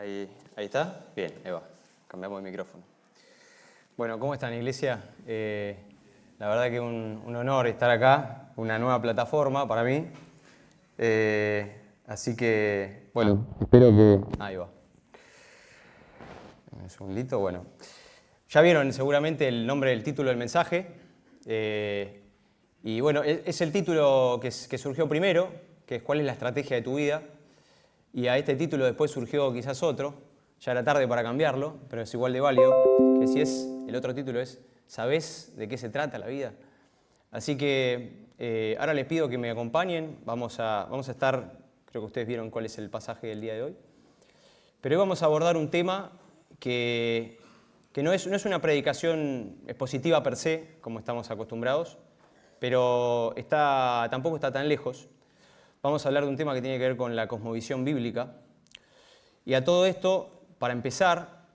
Ahí está. Bien, ahí va. Cambiamos el micrófono. Bueno, ¿cómo están, iglesia? La verdad que un honor estar acá, una nueva plataforma para mí. Así que, bueno, espero que... Ahí va. Un segundito, bueno. Ya vieron seguramente el nombre del título del mensaje. Y bueno, es el título que surgió primero, que es ¿cuál es la estrategia de tu vida? Y a este título después surgió quizás otro, ya era tarde para cambiarlo, pero es igual de válido, que si es, el otro título es ¿sabés de qué se trata la vida? Así que ahora les pido que me acompañen, vamos a estar, creo que ustedes vieron cuál es el pasaje del día de hoy, pero hoy vamos a abordar un tema que no es una predicación expositiva per se, como estamos acostumbrados, pero tampoco está tan lejos. Vamos a hablar de un tema que tiene que ver con la cosmovisión bíblica. Y a todo esto, para empezar,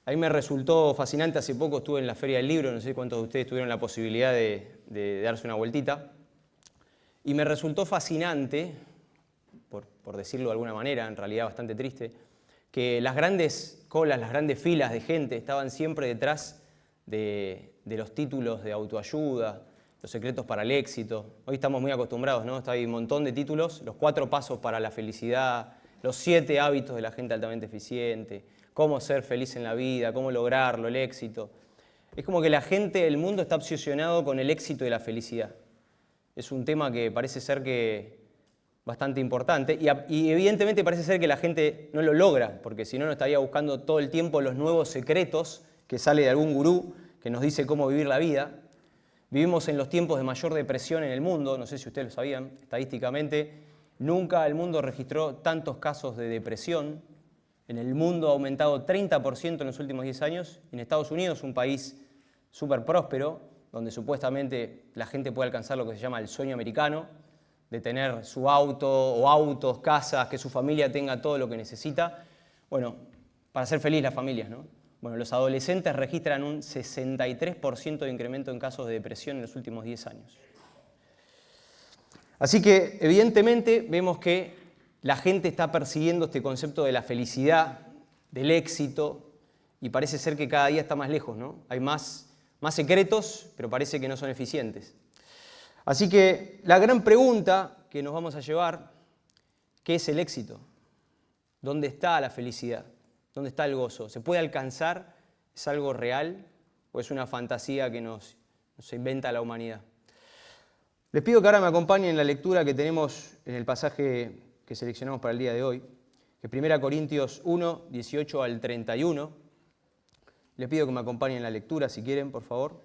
a mí me resultó fascinante, hace poco estuve en la Feria del Libro, no sé cuántos de ustedes tuvieron la posibilidad de darse una vueltita, y me resultó fascinante, por decirlo de alguna manera, en realidad bastante triste, que las grandes colas, las grandes filas de gente estaban siempre detrás de los títulos de autoayuda, los secretos para el éxito. Hoy estamos muy acostumbrados, ¿no? Está ahí un montón de títulos, los 4 pasos para la felicidad, los 7 hábitos de la gente altamente eficiente, cómo ser feliz en la vida, cómo lograrlo, el éxito. Es como que la gente, el mundo está obsesionado con el éxito y la felicidad. Es un tema que parece ser que bastante importante y evidentemente parece ser que la gente no lo logra, porque si no, no estaría buscando todo el tiempo los nuevos secretos que sale de algún gurú que nos dice cómo vivir la vida. Vivimos en los tiempos de mayor depresión en el mundo, no sé si ustedes lo sabían, estadísticamente, nunca el mundo registró tantos casos de depresión. En el mundo ha aumentado 30% en los últimos 10 años. En Estados Unidos, un país súper próspero, donde supuestamente la gente puede alcanzar lo que se llama el sueño americano, de tener su auto o autos, casas, que su familia tenga todo lo que necesita. Bueno, para ser feliz las familias, ¿no? Bueno, los adolescentes registran un 63% de incremento en casos de depresión en los últimos 10 años. Así que, evidentemente, vemos que la gente está persiguiendo este concepto de la felicidad, del éxito, y parece ser que cada día está más lejos, ¿no? Hay más secretos, pero parece que no son eficientes. Así que la gran pregunta que nos vamos a llevar, ¿qué es el éxito? ¿Dónde está la felicidad? ¿Dónde está el gozo? ¿Se puede alcanzar? ¿Es algo real? ¿O es una fantasía que nos inventa la humanidad? Les pido que ahora me acompañen en la lectura que tenemos en el pasaje que seleccionamos para el día de hoy, que es 1 Corintios 1, 18 al 31. Les pido que me acompañen en la lectura, si quieren, por favor.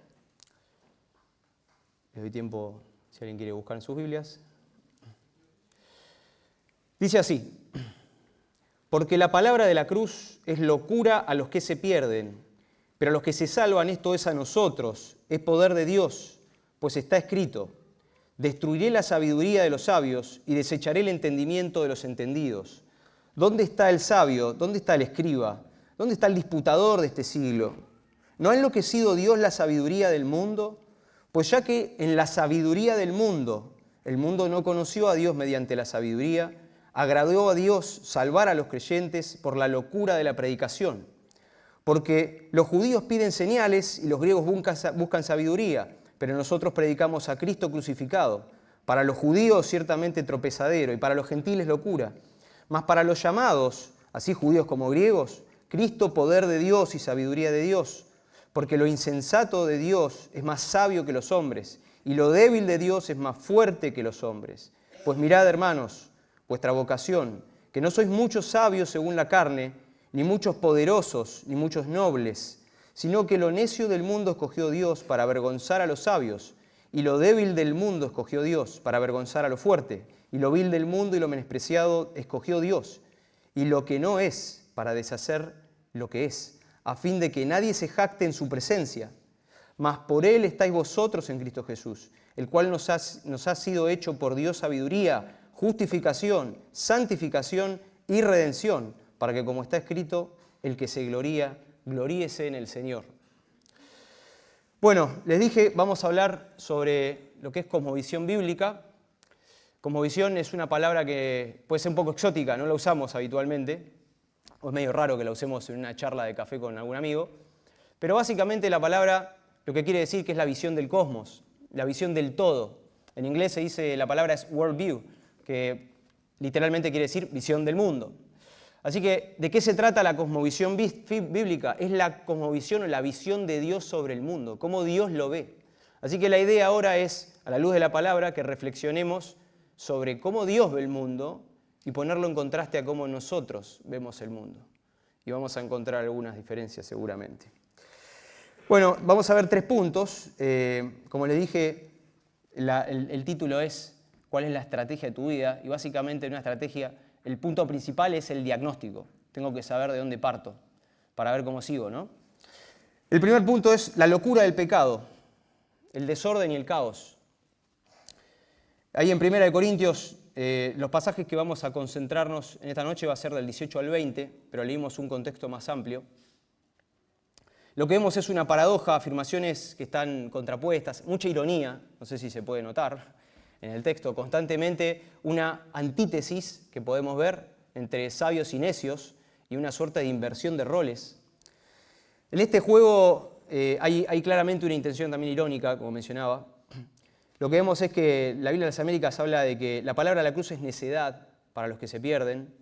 Les doy tiempo si alguien quiere buscar en sus Biblias. Dice así: porque la palabra de la cruz es locura a los que se pierden, pero a los que se salvan esto es a nosotros, es poder de Dios, pues está escrito: destruiré la sabiduría de los sabios y desecharé el entendimiento de los entendidos. ¿Dónde está el sabio? ¿Dónde está el escriba? ¿Dónde está el disputador de este siglo? ¿No ha enloquecido Dios la sabiduría del mundo? Pues ya que en la sabiduría del mundo, el mundo no conoció a Dios mediante la sabiduría, agradó a Dios salvar a los creyentes por la locura de la predicación. Porque los judíos piden señales y los griegos buscan sabiduría, pero nosotros predicamos a Cristo crucificado. Para los judíos ciertamente tropezadero y para los gentiles locura. Mas para los llamados, así judíos como griegos, Cristo poder de Dios y sabiduría de Dios. Porque lo insensato de Dios es más sabio que los hombres y lo débil de Dios es más fuerte que los hombres. Pues mirad, hermanos, vuestra vocación, que no sois muchos sabios según la carne, ni muchos poderosos, ni muchos nobles, sino que lo necio del mundo escogió Dios para avergonzar a los sabios, y lo débil del mundo escogió Dios para avergonzar a lo fuerte, y lo vil del mundo y lo menospreciado escogió Dios, y lo que no es para deshacer lo que es, a fin de que nadie se jacte en su presencia. Mas por Él estáis vosotros en Cristo Jesús, el cual nos ha sido hecho por Dios sabiduría, justificación, santificación y redención, para que, como está escrito, el que se gloría, gloríese en el Señor. Bueno, les dije, vamos a hablar sobre lo que es cosmovisión bíblica. Cosmovisión es una palabra que puede ser un poco exótica, no la usamos habitualmente, o es medio raro que la usemos en una charla de café con algún amigo, pero básicamente la palabra lo que quiere decir que es la visión del cosmos, la visión del todo. En inglés se dice, la palabra es worldview, que literalmente quiere decir visión del mundo. Así que, ¿de qué se trata la cosmovisión bíblica? Es la cosmovisión o la visión de Dios sobre el mundo, cómo Dios lo ve. Así que la idea ahora es, a la luz de la palabra, que reflexionemos sobre cómo Dios ve el mundo y ponerlo en contraste a cómo nosotros vemos el mundo. Y vamos a encontrar algunas diferencias seguramente. Bueno, vamos a ver 3 puntos. Como les dije, el título es ¿cuál es la estrategia de tu vida? Y básicamente una estrategia, el punto principal es el diagnóstico. Tengo que saber de dónde parto para ver cómo sigo, ¿no? El primer punto es la locura del pecado, el desorden y el caos. Ahí en 1 Corintios, los pasajes que vamos a concentrarnos en esta noche va a ser del 18 al 20, pero leímos un contexto más amplio. Lo que vemos es una paradoja, afirmaciones que están contrapuestas, mucha ironía, no sé si se puede notar en el texto, constantemente una antítesis que podemos ver entre sabios y necios y una suerte de inversión de roles. En este juego hay claramente una intención también irónica, como mencionaba. Lo que vemos es que la Biblia de las Américas habla de que la palabra de la cruz es necedad para los que se pierden.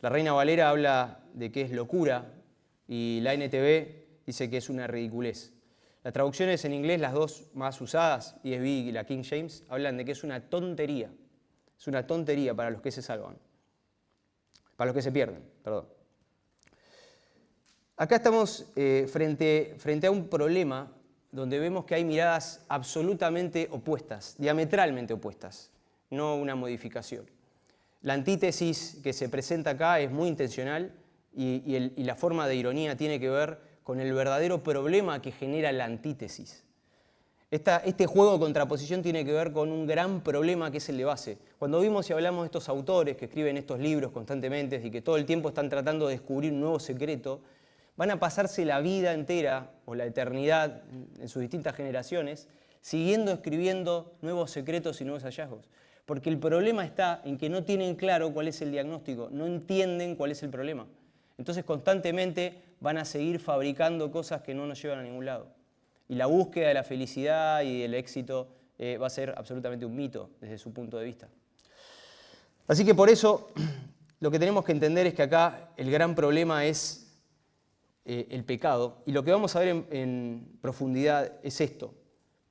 La Reina Valera habla de que es locura y la NTV dice que es una ridiculez. Las traducciones en inglés, las dos más usadas, ESV y la King James, hablan de que es una tontería. Es una tontería para los que se salvan. Para los que se pierden, perdón. Acá estamos frente a un problema donde vemos que hay miradas absolutamente opuestas, diametralmente opuestas, no una modificación. La antítesis que se presenta acá es muy intencional y la forma de ironía tiene que ver con el verdadero problema que genera la antítesis. Este juego de contraposición tiene que ver con un gran problema que es el de base. Cuando vimos y hablamos de estos autores que escriben estos libros constantemente y que todo el tiempo están tratando de descubrir un nuevo secreto, van a pasarse la vida entera o la eternidad en sus distintas generaciones siguiendo escribiendo nuevos secretos y nuevos hallazgos. Porque el problema está en que no tienen claro cuál es el diagnóstico, no entienden cuál es el problema. Entonces constantemente van a seguir fabricando cosas que no nos llevan a ningún lado. Y la búsqueda de la felicidad y del éxito va a ser absolutamente un mito desde su punto de vista. Así que por eso lo que tenemos que entender es que acá el gran problema es el pecado. Y lo que vamos a ver en profundidad es esto.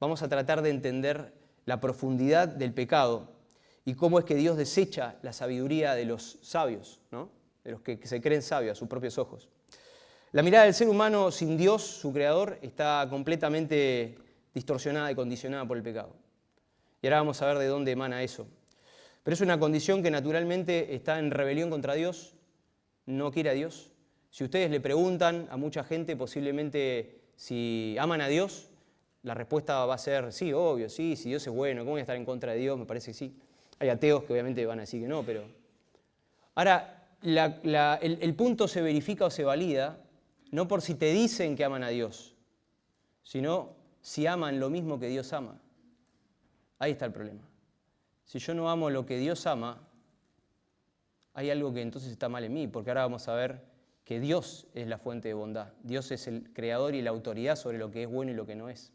Vamos a tratar de entender la profundidad del pecado y cómo es que Dios desecha la sabiduría de los sabios, ¿no? De los que se creen sabios a sus propios ojos. La mirada del ser humano sin Dios, su creador, está completamente distorsionada y condicionada por el pecado. Y ahora vamos a ver de dónde emana eso. Pero es una condición que naturalmente está en rebelión contra Dios, no quiere a Dios. Si ustedes le preguntan a mucha gente posiblemente si aman a Dios, la respuesta va a ser sí, obvio, sí, si Dios es bueno, ¿cómo voy a estar en contra de Dios? Me parece que sí. Hay ateos que obviamente van a decir que no, pero... Ahora, el punto se verifica o se valida no por si te dicen que aman a Dios, sino si aman lo mismo que Dios ama. Ahí está el problema. Si yo no amo lo que Dios ama, hay algo que entonces está mal en mí, porque ahora vamos a ver que Dios es la fuente de bondad. Dios es el creador y la autoridad sobre lo que es bueno y lo que no es.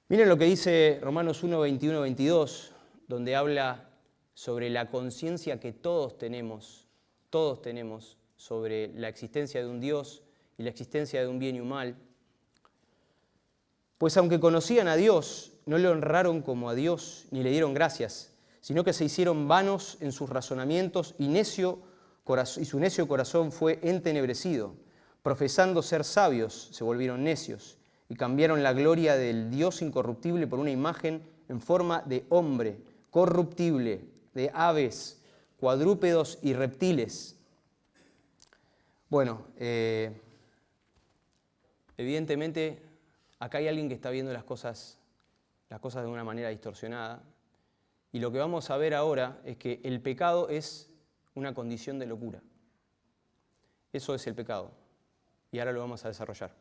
Miren lo que dice Romanos 1, 21, 22, donde habla sobre la conciencia que todos tenemos sobre la existencia de un Dios y la existencia de un bien y un mal. Pues aunque conocían a Dios, no le honraron como a Dios ni le dieron gracias, sino que se hicieron vanos en sus razonamientos y su necio corazón fue entenebrecido. Profesando ser sabios, se volvieron necios y cambiaron la gloria del Dios incorruptible por una imagen en forma de hombre, corruptible, de aves, cuadrúpedos y reptiles. Bueno, evidentemente acá hay alguien que está viendo las cosas de una manera distorsionada. Y lo que vamos a ver ahora es que el pecado es una condición de locura. Eso es el pecado. Y ahora lo vamos a desarrollar.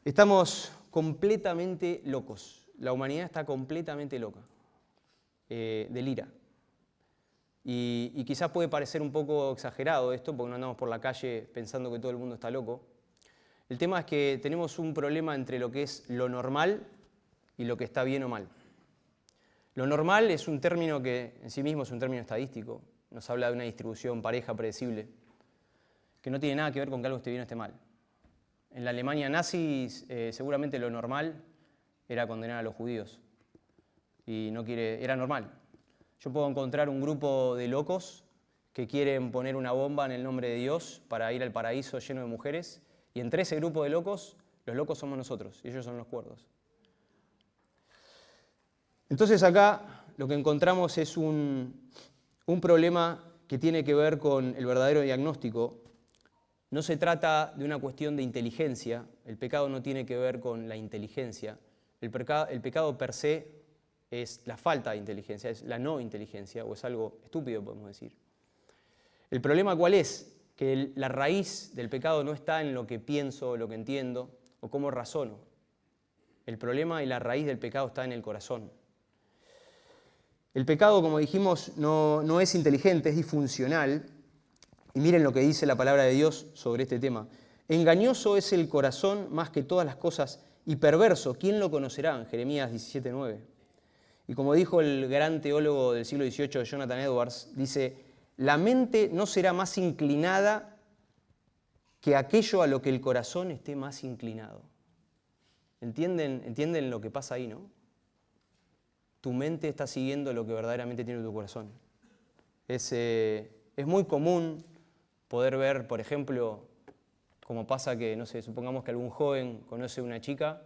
Estamos completamente locos. La humanidad está completamente loca. Delira. Y quizás puede parecer un poco exagerado esto, porque no andamos por la calle pensando que todo el mundo está loco. El tema es que tenemos un problema entre lo que es lo normal y lo que está bien o mal. Lo normal es un término que en sí mismo es un término estadístico. Nos habla de una distribución pareja predecible, que no tiene nada que ver con que algo esté bien o esté mal. En la Alemania nazi seguramente lo normal era condenar a los judíos. Y era normal. Yo puedo encontrar un grupo de locos que quieren poner una bomba en el nombre de Dios para ir al paraíso lleno de mujeres, y entre ese grupo de locos, los locos somos nosotros y ellos son los cuerdos. Entonces acá lo que encontramos es un problema que tiene que ver con el verdadero diagnóstico. No se trata de una cuestión de inteligencia, el pecado no tiene que ver con la inteligencia. El pecado per se es la falta de inteligencia, es la no inteligencia, o es algo estúpido, podemos decir. ¿El problema cuál es? Que la raíz del pecado no está en lo que pienso, lo que entiendo, o cómo razono. El problema y la raíz del pecado está en el corazón. El pecado, como dijimos, no es inteligente, es disfuncional. Y miren lo que dice la palabra de Dios sobre este tema. Engañoso es el corazón más que todas las cosas y perverso. ¿Quién lo conocerá? En Jeremías 17:9. Y como dijo el gran teólogo del siglo XVIII, Jonathan Edwards, dice, la mente no será más inclinada que aquello a lo que el corazón esté más inclinado. ¿Entienden lo que pasa ahí, no? Tu mente está siguiendo lo que verdaderamente tiene tu corazón. Es muy común poder ver, por ejemplo, como pasa que, no sé, supongamos que algún joven conoce a una chica,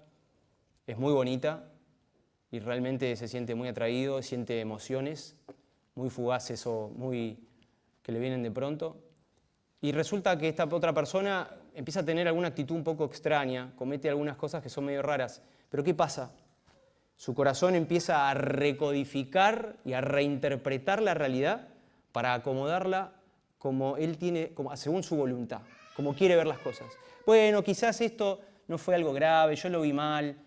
es muy bonita y realmente se siente muy atraído, siente emociones muy fugaces o muy que le vienen de pronto. Y resulta que esta otra persona empieza a tener alguna actitud un poco extraña, comete algunas cosas que son medio raras. Pero ¿qué pasa? Su corazón empieza a recodificar y a reinterpretar la realidad para acomodarla como él tiene, según su voluntad, como quiere ver las cosas. Bueno, quizás esto no fue algo grave, yo lo vi mal,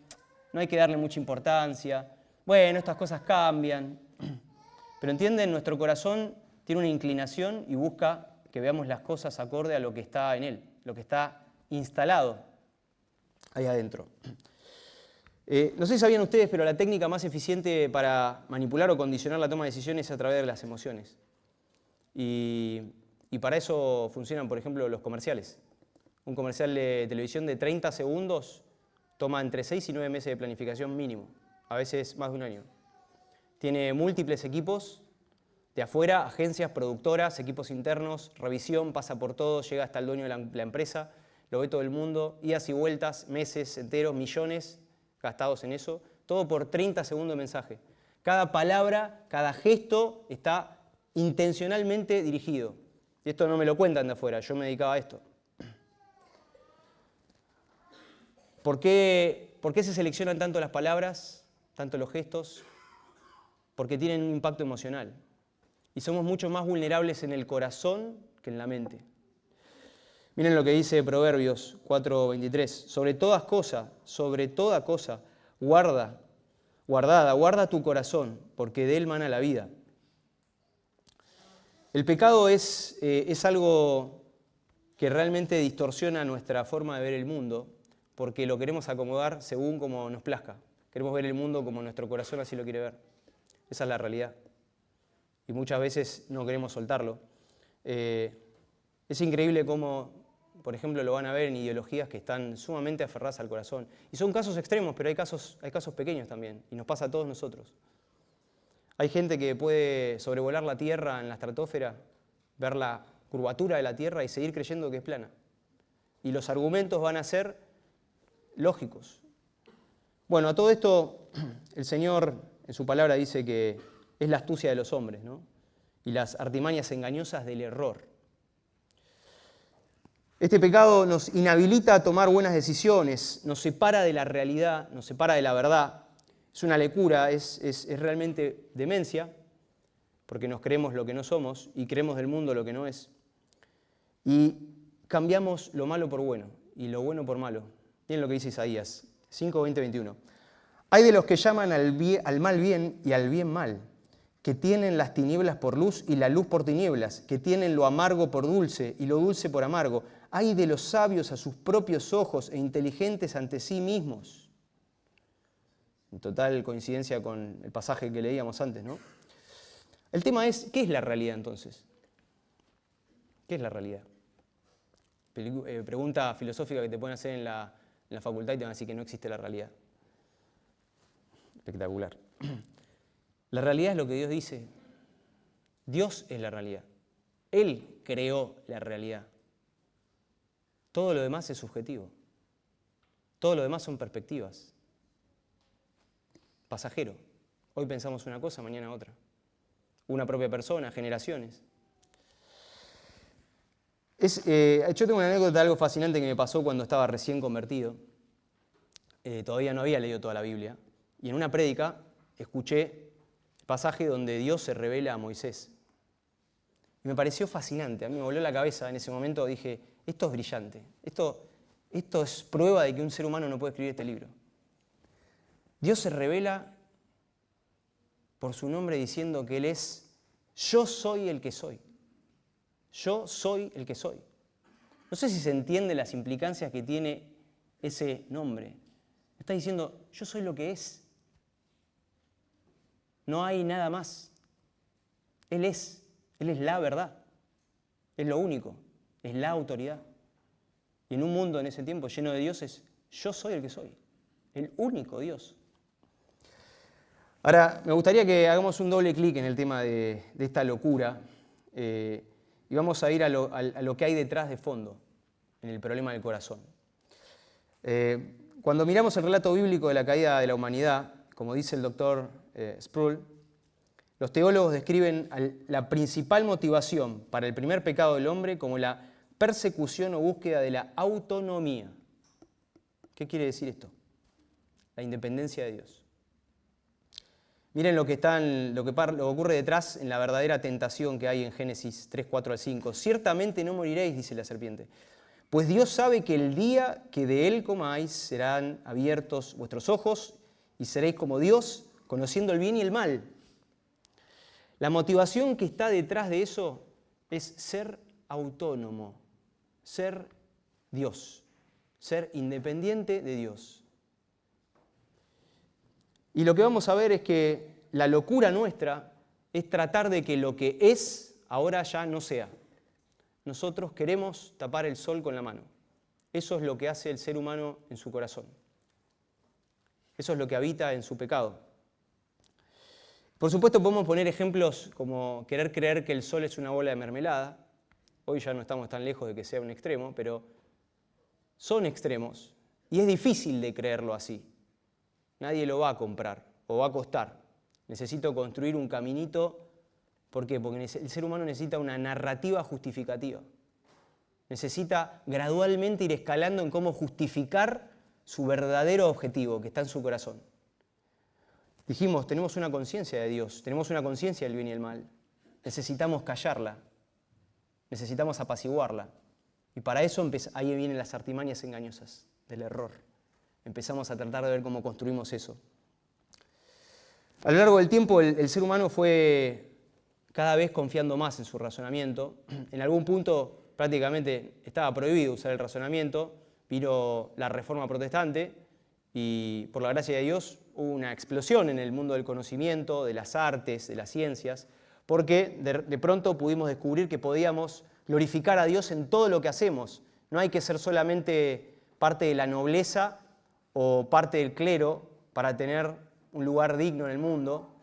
no hay que darle mucha importancia. Bueno, estas cosas cambian. Pero entienden, nuestro corazón tiene una inclinación y busca que veamos las cosas acorde a lo que está en él, lo que está instalado ahí adentro. No sé si sabían ustedes, pero la técnica más eficiente para manipular o condicionar la toma de decisiones es a través de las emociones. Y para eso funcionan, por ejemplo, los comerciales. Un comercial de televisión de 30 segundos toma entre 6 y 9 meses de planificación mínimo, a veces más de un año. Tiene múltiples equipos de afuera, agencias, productoras, equipos internos, revisión, pasa por todo, llega hasta el dueño de la empresa, lo ve todo el mundo, idas y vueltas, meses enteros, millones gastados en eso, todo por 30 segundos de mensaje. Cada palabra, cada gesto está intencionalmente dirigido. Y esto no me lo cuentan de afuera, yo me dedicaba a esto. ¿Por qué se seleccionan tanto las palabras, tanto los gestos? Porque tienen un impacto emocional. Y somos mucho más vulnerables en el corazón que en la mente. Miren lo que dice Proverbios 4:23. Sobre toda cosa, guarda tu corazón, porque de él mana la vida. El pecado es algo que realmente distorsiona nuestra forma de ver el mundo, porque lo queremos acomodar según como nos plazca. Queremos ver el mundo como nuestro corazón así lo quiere ver. Esa es la realidad. Y muchas veces no queremos soltarlo. Es increíble cómo, por ejemplo, lo van a ver en ideologías que están sumamente aferradas al corazón. Y son casos extremos, pero hay casos pequeños también. Y nos pasa a todos nosotros. Hay gente que puede sobrevolar la Tierra en la estratosfera, ver la curvatura de la Tierra y seguir creyendo que es plana. Y los argumentos van a ser lógicos. Bueno, a todo esto el Señor en su palabra dice que es la astucia de los hombres, ¿no? Y las artimañas engañosas del error. Este pecado nos inhabilita a tomar buenas decisiones, nos separa de la realidad, nos separa de la verdad. Es una locura, es realmente demencia, porque nos creemos lo que no somos y creemos del mundo lo que no es. Y cambiamos lo malo por bueno y lo bueno por malo. Miren lo que dice Isaías 5, 20, 21. Hay de los que llaman al mal bien y al bien mal, que tienen las tinieblas por luz y la luz por tinieblas, que tienen lo amargo por dulce y lo dulce por amargo. Ay de los sabios a sus propios ojos e inteligentes ante sí mismos. En total coincidencia con el pasaje que leíamos antes, ¿no? El tema es, ¿qué es la realidad entonces? ¿Qué es la realidad? Pregunta filosófica que te pueden hacer en la facultad y te van a decir que no existe la realidad. Espectacular. La realidad es lo que Dios dice. Dios es la realidad. Él creó la realidad. Todo lo demás es subjetivo. Todo lo demás son perspectivas. Pasajero. Hoy pensamos una cosa, mañana otra. Una propia persona, generaciones. Yo tengo una anécdota de algo fascinante que me pasó cuando estaba recién convertido. Todavía no había leído toda la Biblia. Y en una prédica escuché el pasaje donde Dios se revela a Moisés. Y me pareció fascinante. A mí me voló la cabeza en ese momento. Dije, esto es brillante. Esto es prueba de que un ser humano no puede escribir este libro. Dios se revela por su nombre diciendo que Él es, yo soy el que soy. Yo soy el que soy. No sé si se entiende las implicancias que tiene ese nombre. Está diciendo, yo soy lo que es. No hay nada más. Él es la verdad. Es lo único. Es la autoridad. Y en un mundo en ese tiempo lleno de dioses, yo soy el que soy. El único Dios. Ahora, me gustaría que hagamos un doble clic en el tema de esta locura y vamos a ir a lo que hay detrás de fondo en el problema del corazón. Cuando miramos el relato bíblico de la caída de la humanidad, como dice el doctor Sproul, los teólogos describen la principal motivación para el primer pecado del hombre como la persecución o búsqueda de la autonomía. ¿Qué quiere decir esto? La independencia de Dios. Miren lo que ocurre detrás en la verdadera tentación que hay en Génesis 3, 4 al 5. Ciertamente no moriréis, dice la serpiente, pues Dios sabe que el día que de él comáis serán abiertos vuestros ojos y seréis como Dios, conociendo el bien y el mal. La motivación que está detrás de eso es ser autónomo, ser Dios, ser independiente de Dios. Y lo que vamos a ver es que la locura nuestra es tratar de que lo que es ahora ya no sea. Nosotros queremos tapar el sol con la mano. Eso es lo que hace el ser humano en su corazón. Eso es lo que habita en su pecado. Por supuesto podemos poner ejemplos como querer creer que el sol es una bola de mermelada. Hoy ya no estamos tan lejos de que sea un extremo, pero son extremos y es difícil de creerlo así. Nadie lo va a comprar o va a costar. Necesito construir un caminito. ¿Por qué? Porque el ser humano necesita una narrativa justificativa. Necesita gradualmente ir escalando en cómo justificar su verdadero objetivo que está en su corazón. Dijimos, tenemos una conciencia de Dios, tenemos una conciencia del bien y el mal. Necesitamos callarla, necesitamos apaciguarla. Y para eso ahí vienen las artimañas engañosas del error. Empezamos a tratar de ver cómo construimos eso. A lo largo del tiempo el ser humano fue cada vez confiando más en su razonamiento. En algún punto prácticamente estaba prohibido usar el razonamiento. Vino la Reforma Protestante y por la gracia de Dios hubo una explosión en el mundo del conocimiento, de las artes, de las ciencias, porque de pronto pudimos descubrir que podíamos glorificar a Dios en todo lo que hacemos. No hay que ser solamente parte de la nobleza o parte del clero para tener un lugar digno en el mundo.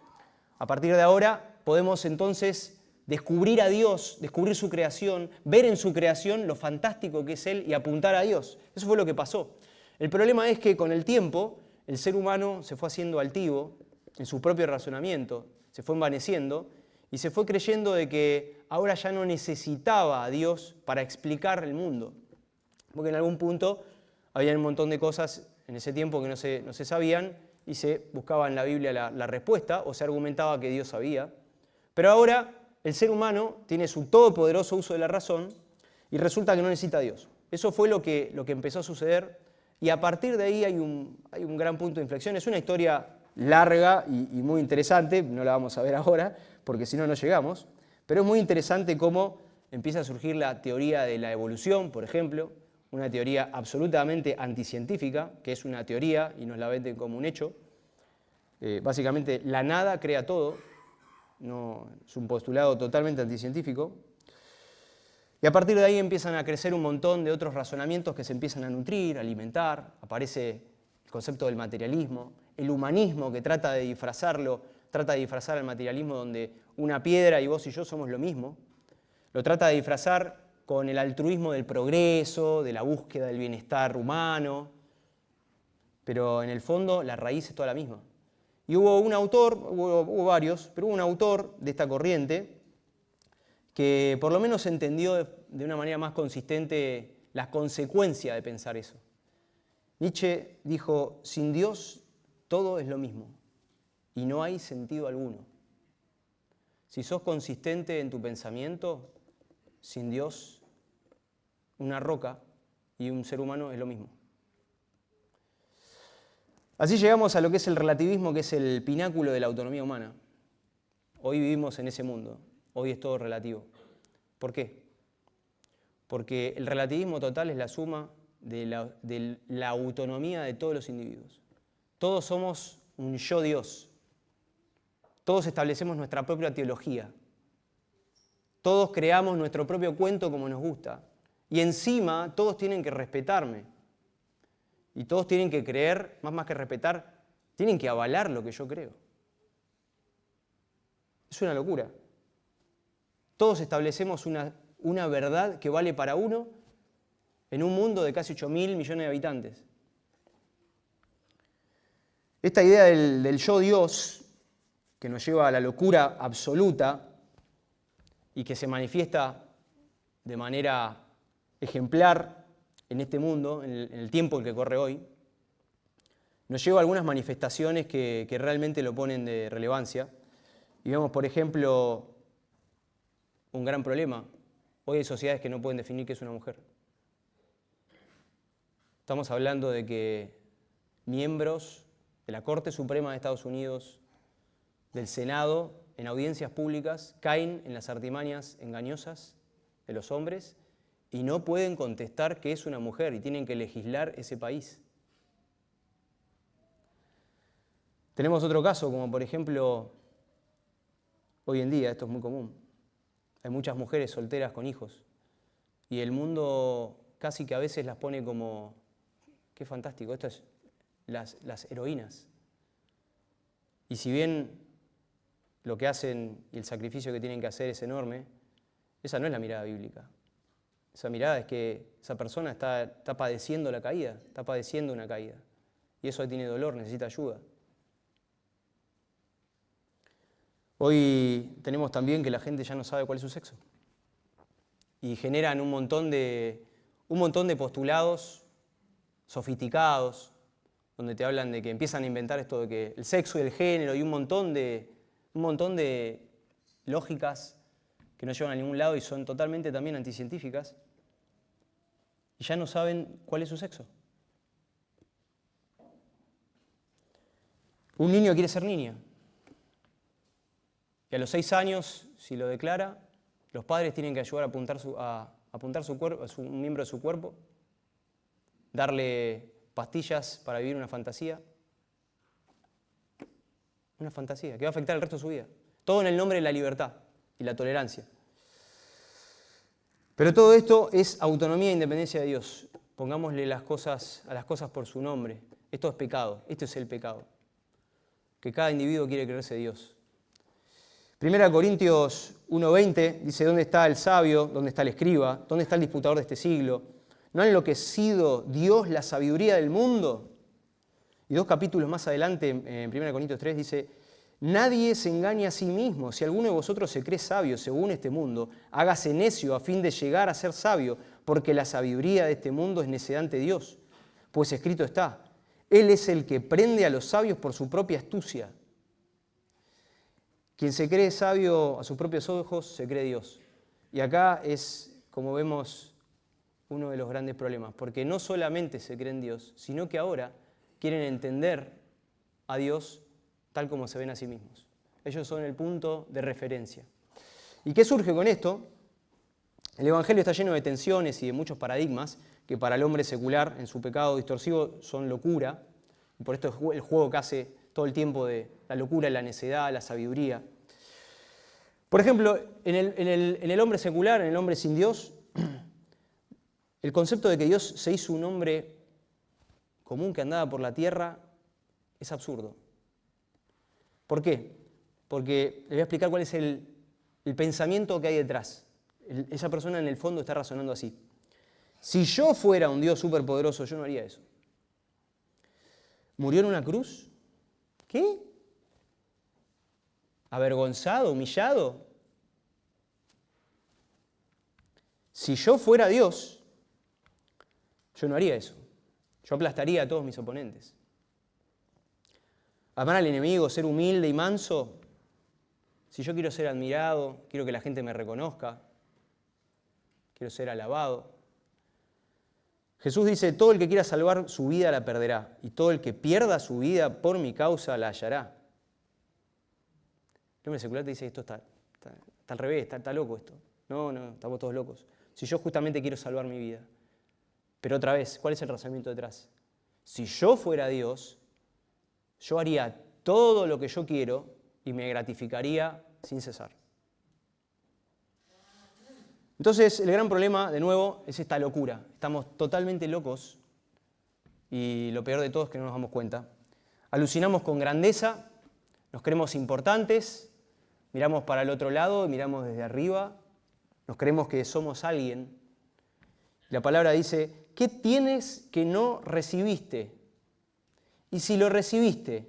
A partir de ahora podemos entonces descubrir a Dios, descubrir su creación, ver en su creación lo fantástico que es Él y apuntar a Dios. Eso fue lo que pasó. El problema es que con el tiempo el ser humano se fue haciendo altivo en su propio razonamiento, se fue envaneciendo y se fue creyendo de que ahora ya no necesitaba a Dios para explicar el mundo. Porque en algún punto había un montón de cosas en ese tiempo que no se sabían y se buscaba en la Biblia la respuesta o se argumentaba que Dios sabía. Pero ahora el ser humano tiene su todopoderoso uso de la razón y resulta que no necesita a Dios. Eso fue lo que empezó a suceder y a partir de ahí hay un gran punto de inflexión. Es una historia larga y muy interesante, no la vamos a ver ahora, porque si no, no llegamos, pero es muy interesante cómo empieza a surgir la teoría de la evolución, por ejemplo, una teoría absolutamente anticientífica, que es una teoría y nos la venden como un hecho. Básicamente, la nada crea todo, no, es un postulado totalmente anticientífico. Y a partir de ahí empiezan a crecer un montón de otros razonamientos que se empiezan a nutrir, a alimentar. Aparece el concepto del materialismo, el humanismo que trata de disfrazarlo, trata de disfrazar el materialismo donde una piedra y vos y yo somos lo mismo. Lo trata de disfrazar con el altruismo del progreso, de la búsqueda del bienestar humano, pero en el fondo la raíz es toda la misma. Y hubo un autor, hubo varios, pero hubo un autor de esta corriente que por lo menos entendió de una manera más consistente las consecuencias de pensar eso. Nietzsche dijo, sin Dios todo es lo mismo y no hay sentido alguno. Si sos consistente en tu pensamiento, sin Dios, una roca y un ser humano es lo mismo. Así llegamos a lo que es el relativismo, que es el pináculo de la autonomía humana. Hoy vivimos en ese mundo, hoy es todo relativo. ¿Por qué? Porque el relativismo total es la suma de la autonomía de todos los individuos. Todos somos un yo Dios. Todos establecemos nuestra propia teología. Todos creamos nuestro propio cuento como nos gusta. Y encima todos tienen que respetarme. Y todos tienen que creer, más que respetar, tienen que avalar lo que yo creo. Es una locura. Todos establecemos una verdad que vale para uno en un mundo de casi 8.000 millones de habitantes. Esta idea del yo Dios, que nos lleva a la locura absoluta y que se manifiesta de manera ejemplar en este mundo, en el tiempo en que corre hoy, nos lleva a algunas manifestaciones que realmente lo ponen de relevancia. Y vemos, por ejemplo, un gran problema. Hoy hay sociedades que no pueden definir qué es una mujer. Estamos hablando de que miembros de la Corte Suprema de Estados Unidos, del Senado, en audiencias públicas, caen en las artimañas engañosas de los hombres y no pueden contestar qué es una mujer y tienen que legislar ese país. Tenemos otro caso, como por ejemplo, hoy en día, esto es muy común, hay muchas mujeres solteras con hijos y el mundo casi que a veces las pone como, qué fantástico, esto es las heroínas. Y si bien lo que hacen y el sacrificio que tienen que hacer es enorme, esa no es la mirada bíblica. Esa mirada es que esa persona está padeciendo la caída, está padeciendo una caída. Y eso tiene dolor, necesita ayuda. Hoy tenemos también que la gente ya no sabe cuál es su sexo. Y generan un montón de postulados sofisticados, donde te hablan de que empiezan a inventar esto de que el sexo y el género y un montón de lógicas que no llevan a ningún lado y son totalmente también anticientíficas. Y ya no saben cuál es su sexo. Un niño quiere ser niña. Y a los 6 años, si lo declara, los padres tienen que ayudar a apuntar su cuerpo, un miembro de su cuerpo, darle pastillas para vivir una fantasía. Una fantasía que va a afectar el resto de su vida. Todo en el nombre de la libertad y la tolerancia. Pero todo esto es autonomía e independencia de Dios. Pongámosle a las cosas por su nombre. Esto es pecado, esto es el pecado. Que cada individuo quiere creerse Dios. 1 Corintios 1:20 dice, ¿dónde está el sabio? ¿Dónde está el escriba? ¿Dónde está el disputador de este siglo? ¿No ha enloquecido Dios la sabiduría del mundo? Y 2 capítulos más adelante, en 1 Corintios 3, dice, nadie se engaña a sí mismo. Si alguno de vosotros se cree sabio según este mundo, hágase necio a fin de llegar a ser sabio, porque la sabiduría de este mundo es necedad ante Dios. Pues escrito está, Él es el que prende a los sabios por su propia astucia. Quien se cree sabio a sus propios ojos, se cree Dios. Y acá es, como vemos, uno de los grandes problemas, porque no solamente se cree en Dios, sino que ahora quieren entender a Dios tal como se ven a sí mismos. Ellos son el punto de referencia. ¿Y qué surge con esto? El Evangelio está lleno de tensiones y de muchos paradigmas que para el hombre secular, en su pecado distorsivo, son locura. Y por esto es el juego que hace todo el tiempo de la locura, la necedad, la sabiduría. Por ejemplo, en el hombre secular, en el hombre sin Dios, el concepto de que Dios se hizo un hombre común que andaba por la tierra es absurdo. ¿Por qué? Porque le voy a explicar cuál es el pensamiento que hay detrás. Esa persona en el fondo está razonando así. Si yo fuera un Dios superpoderoso, yo no haría eso. ¿Murió en una cruz? ¿Qué? ¿Avergonzado? ¿Humillado? Si yo fuera Dios, yo no haría eso. Yo aplastaría a todos mis oponentes. Amar al enemigo, ser humilde y manso. Si yo quiero ser admirado, quiero que la gente me reconozca, quiero ser alabado. Jesús dice, todo el que quiera salvar su vida la perderá, y todo el que pierda su vida por mi causa la hallará. El hombre secular te dice, esto está al revés, está loco esto. No, estamos todos locos. Si yo justamente quiero salvar mi vida. Pero otra vez, ¿cuál es el razonamiento detrás? Si yo fuera Dios, yo haría todo lo que yo quiero y me gratificaría sin cesar. Entonces, el gran problema, de nuevo, es esta locura. Estamos totalmente locos y lo peor de todo es que no nos damos cuenta. Alucinamos con grandeza, nos creemos importantes, miramos para el otro lado y miramos desde arriba, nos creemos que somos alguien. La palabra dice, ¿qué tienes que no recibiste? Y si lo recibiste,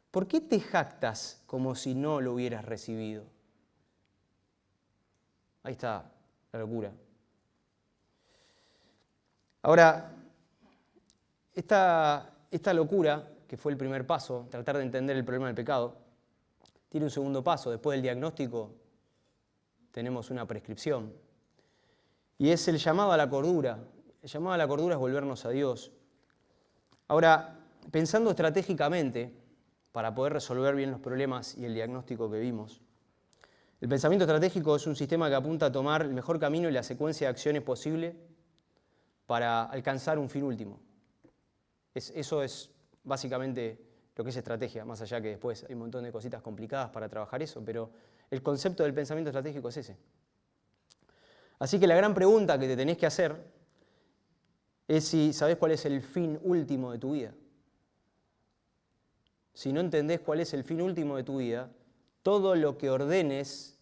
¿por qué te jactas como si no lo hubieras recibido? Ahí está la locura. Ahora, esta locura, que fue el primer paso, tratar de entender el problema del pecado, tiene un segundo paso. Después del diagnóstico tenemos una prescripción. Y es el llamado a la cordura. El llamado a la cordura es volvernos a Dios. Ahora, pensando estratégicamente, para poder resolver bien los problemas y el diagnóstico que vimos, el pensamiento estratégico es un sistema que apunta a tomar el mejor camino y la secuencia de acciones posible para alcanzar un fin último. Eso es básicamente lo que es estrategia, más allá que después hay un montón de cositas complicadas para trabajar eso, pero el concepto del pensamiento estratégico es ese. Así que la gran pregunta que te tenés que hacer es si sabés cuál es el fin último de tu vida. Si no entendés cuál es el fin último de tu vida, todo lo que ordenes,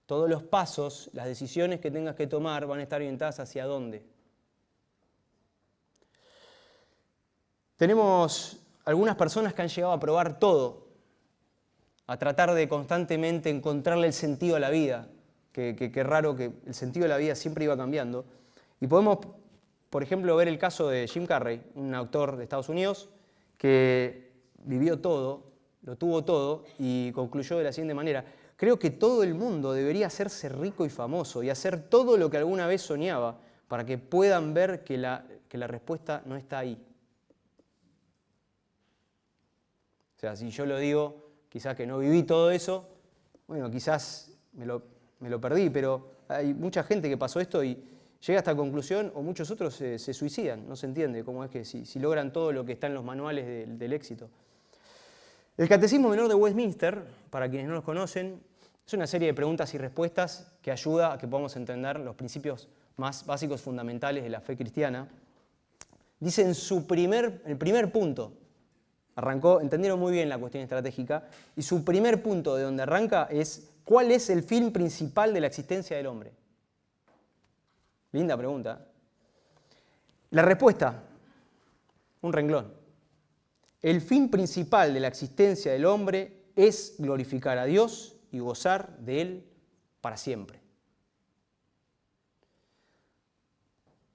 todos los pasos, las decisiones que tengas que tomar van a estar orientadas hacia dónde. Tenemos algunas personas que han llegado a probar todo, a tratar de constantemente encontrarle el sentido a la vida, que raro que el sentido de la vida siempre iba cambiando. Y podemos, por ejemplo, ver el caso de Jim Carrey, un actor de Estados Unidos que vivió todo, lo tuvo todo y concluyó de la siguiente manera: creo que todo el mundo debería hacerse rico y famoso y hacer todo lo que alguna vez soñaba para que puedan ver que la respuesta no está ahí. O sea, si yo lo digo, quizás que no viví todo eso, bueno, quizás me lo perdí, pero hay mucha gente que pasó esto y llega a esta conclusión, o muchos otros se suicidan. No se entiende cómo es que si logran todo lo que está en los manuales del éxito. El Catecismo Menor de Westminster, para quienes no los conocen, es una serie de preguntas y respuestas que ayuda a que podamos entender los principios más básicos fundamentales de la fe cristiana. Dice en el primer punto, entendieron muy bien la cuestión estratégica, y su primer punto de donde arranca es: ¿cuál es el fin principal de la existencia del hombre? Linda pregunta. La respuesta, un renglón. El fin principal de la existencia del hombre es glorificar a Dios y gozar de Él para siempre.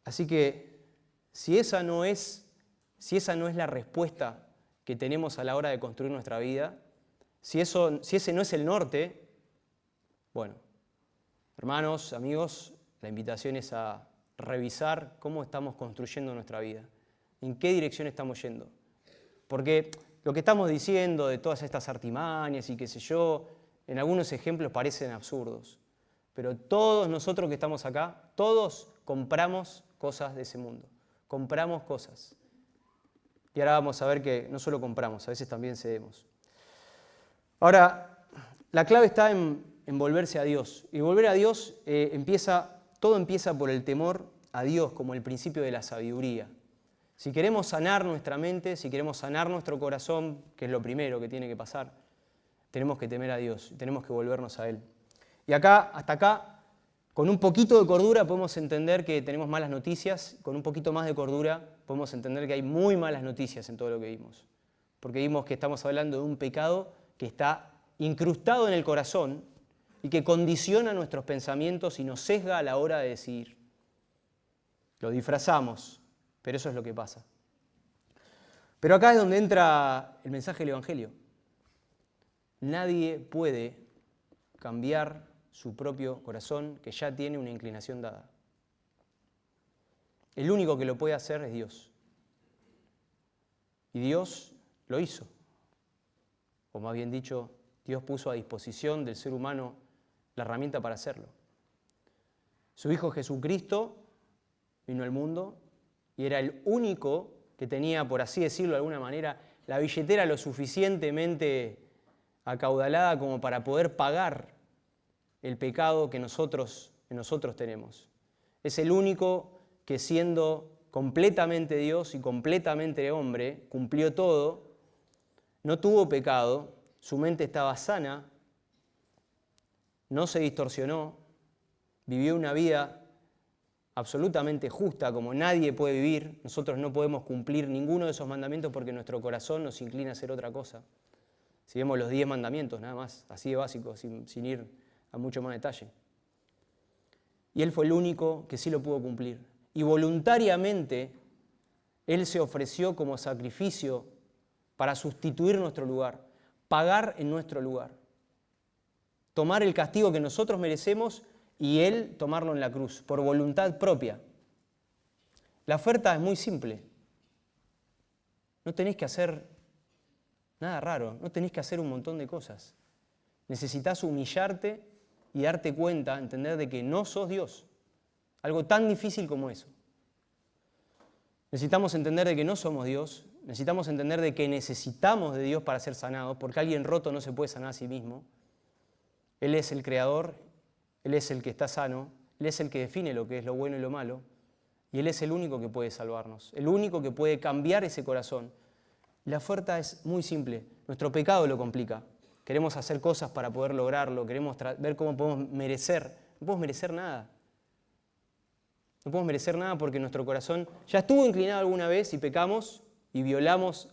Así que, si esa no es la respuesta que tenemos a la hora de construir nuestra vida, si ese no es el norte, bueno, hermanos, amigos, la invitación es a revisar cómo estamos construyendo nuestra vida, en qué dirección estamos yendo. Porque lo que estamos diciendo de todas estas artimañas y qué sé yo, en algunos ejemplos parecen absurdos. Pero todos nosotros que estamos acá, todos compramos cosas de ese mundo. Compramos cosas. Y ahora vamos a ver que no solo compramos, a veces también cedemos. Ahora, la clave está en volverse a Dios. Y volver a Dios todo empieza por el temor a Dios como el principio de la sabiduría. Si queremos sanar nuestra mente, si queremos sanar nuestro corazón, que es lo primero que tiene que pasar, tenemos que temer a Dios, tenemos que volvernos a Él. Y hasta acá, con un poquito de cordura podemos entender que tenemos malas noticias, con un poquito más de cordura podemos entender que hay muy malas noticias en todo lo que vimos. Porque vimos que estamos hablando de un pecado que está incrustado en el corazón y que condiciona nuestros pensamientos y nos sesga a la hora de decidir. Lo disfrazamos, pero eso es lo que pasa. Pero acá es donde entra el mensaje del Evangelio. Nadie puede cambiar su propio corazón que ya tiene una inclinación dada. El único que lo puede hacer es Dios. Y Dios lo hizo. O más bien dicho, Dios puso a disposición del ser humano la herramienta para hacerlo. Su Hijo Jesucristo vino al mundo y era el único que tenía, por así decirlo de alguna manera, la billetera lo suficientemente acaudalada como para poder pagar el pecado que nosotros tenemos. Es el único que, siendo completamente Dios y completamente hombre, cumplió todo, no tuvo pecado, su mente estaba sana, no se distorsionó, vivió una vida absolutamente justa como nadie puede vivir. Nosotros no podemos cumplir ninguno de esos mandamientos porque nuestro corazón nos inclina a hacer otra cosa. Si vemos los 10 mandamientos, nada más, así de básico, sin ir a mucho más detalle. Y Él fue el único que sí lo pudo cumplir. Y voluntariamente Él se ofreció como sacrificio para sustituir nuestro lugar, pagar en nuestro lugar, tomar el castigo que nosotros merecemos y Él tomarlo en la cruz, por voluntad propia. La oferta es muy simple. No tenés que hacer nada raro, no tenés que hacer un montón de cosas. Necesitas humillarte y darte cuenta, entender de que no sos Dios. Algo tan difícil como eso. Necesitamos entender de que no somos Dios, necesitamos entender de que necesitamos de Dios para ser sanados, porque alguien roto no se puede sanar a sí mismo. Él es el creador, Él es el que está sano, Él es el que define lo que es lo bueno y lo malo, y Él es el único que puede salvarnos, el único que puede cambiar ese corazón. La oferta es muy simple, nuestro pecado lo complica. Queremos hacer cosas para poder lograrlo, queremos ver cómo podemos merecer. No podemos merecer nada. No podemos merecer nada porque nuestro corazón ya estuvo inclinado alguna vez y pecamos y violamos